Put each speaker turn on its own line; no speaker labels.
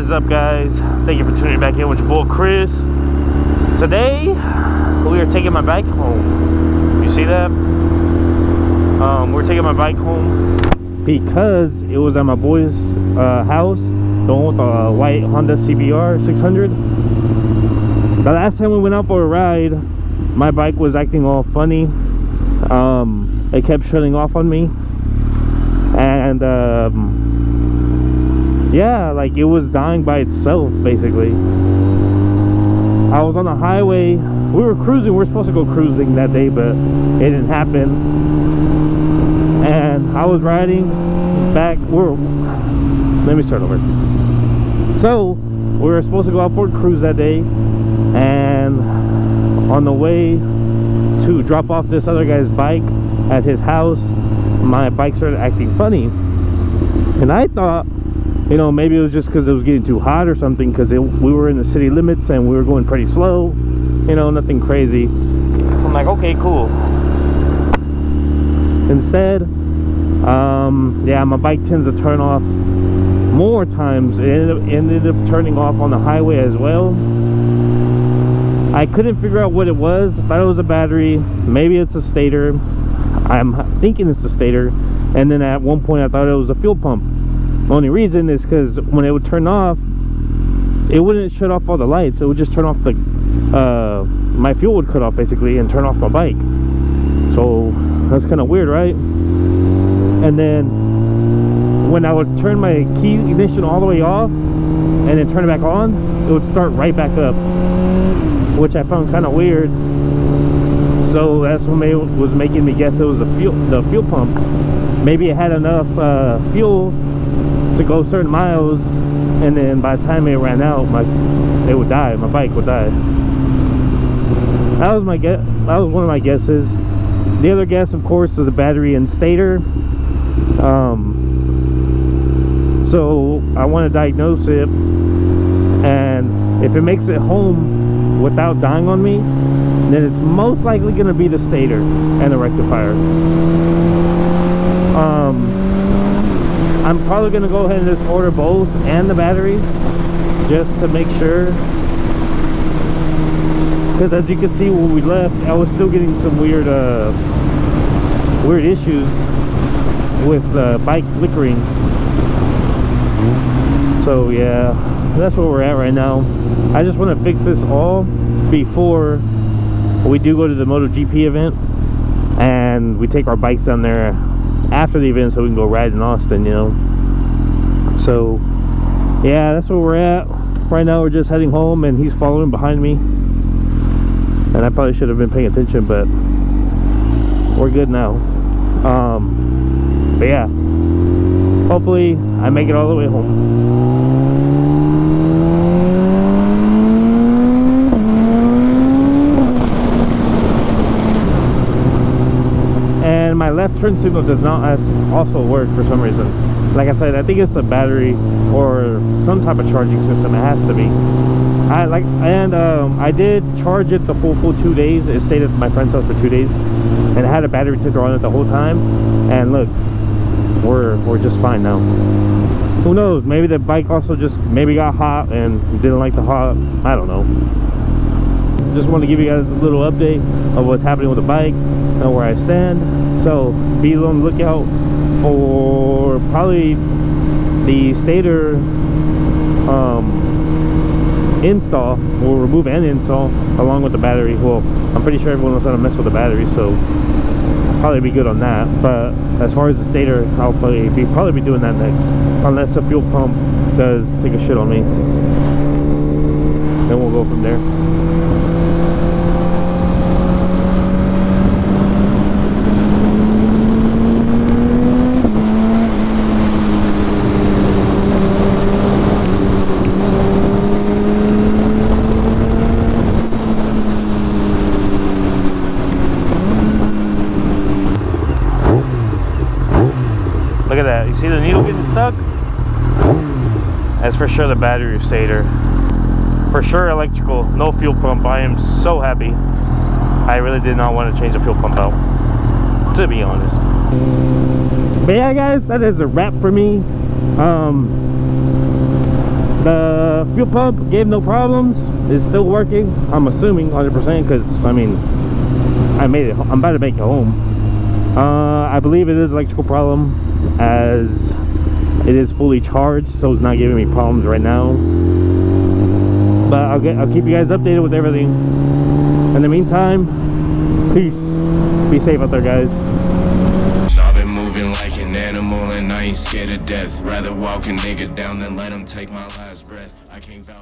is up, guys? Thank you for tuning back in with your boy Chris. Today we are taking my bike home. You see that? We're taking my bike home because it was at my boy's house, the one with the white Honda CBR 600. The last time we went out for a ride, my bike was acting all funny. It kept shutting off on me, and yeah, like it was dying by itself basically. I was on the highway, we were cruising, we were supposed to go cruising that day, but it didn't happen. And I was riding back, let me start over. So we were supposed to go out for a cruise that day, and on the way to drop off this other guy's bike at his house, my bike started acting funny. And I thought, you know, maybe it was just because it was getting too hot or something, because we were in the city limits and we were going pretty slow, you know, nothing crazy. I'm like, okay, cool. Instead, yeah, my bike tends to turn off more times. It ended up turning off on the highway as well. I couldn't figure out what it was. I thought it was a battery, maybe it's a stator. I'm thinking it's a stator. And then at one point I thought it was a fuel pump. The only reason is because when it would turn off, it wouldn't shut off all the lights. It would just turn off the my fuel would cut off basically and turn off my bike. So that's kind of weird, right? And then when I would turn my key ignition all the way off and then turn it back on, it would start right back up, which I found kind of weird. So that's what was making me guess it was the fuel pump. Maybe it had enough fuel to go certain miles, and then by the time it ran out, it would die. My bike would die. That was my guess. That was one of my guesses. The other guess, of course, is the battery and stator. So I want to diagnose it, and if it makes it home without dying on me, then it's most likely going to be the stator and the rectifier. I'm probably going to go ahead and just order both and the battery, just to make sure, because as you can see when we left, I was still getting some weird issues with the bike flickering. So yeah, that's where we're at right now. I just want to fix this all before we do go to the MotoGP event, and we take our bikes down there after the event so we can go ride in Austin, you know. So yeah, that's where we're at right now. We're just heading home and he's following behind me, and I probably should have been paying attention, but we're good now. But yeah, hopefully I make it all the way home. And my left turn signal does not also work for some reason. Like I said, I think it's a battery or some type of charging system. It has to be. I did charge it the full 2 days. It stayed at my friend's house for 2 days, and I had a battery ticker on it the whole time. And look, we're just fine now. Who knows? Maybe the bike also just maybe got hot and didn't like the hot. I don't know. Just want to give you guys a little update of what's happening with the bike and where I stand. So be on the lookout for probably the stator install. We'll remove and install along with the battery. Well, I'm pretty sure everyone knows how to mess with the battery, so probably be good on that. But as far as the stator, I'll probably be doing that next, unless the fuel pump does take a shit on me. Then we'll go from there. Look at that. You see the needle getting stuck? That's for sure the battery stator. For sure electrical, no fuel pump. I am so happy. I really did not want to change the fuel pump out, to be honest. But yeah, guys, that is a wrap for me. The fuel pump gave no problems. It's still working, I'm assuming 100%, because I mean I made it. I'm about to make it home. I believe it is an electrical problem, as it is fully charged, so it's not giving me problems right now. But I'll keep you guys updated with everything. In the meantime, peace. Be safe out there, guys.
I've been moving like an animal and I ain't scared of death. Rather walk a nigga down than let him take my last breath. I can't vouch.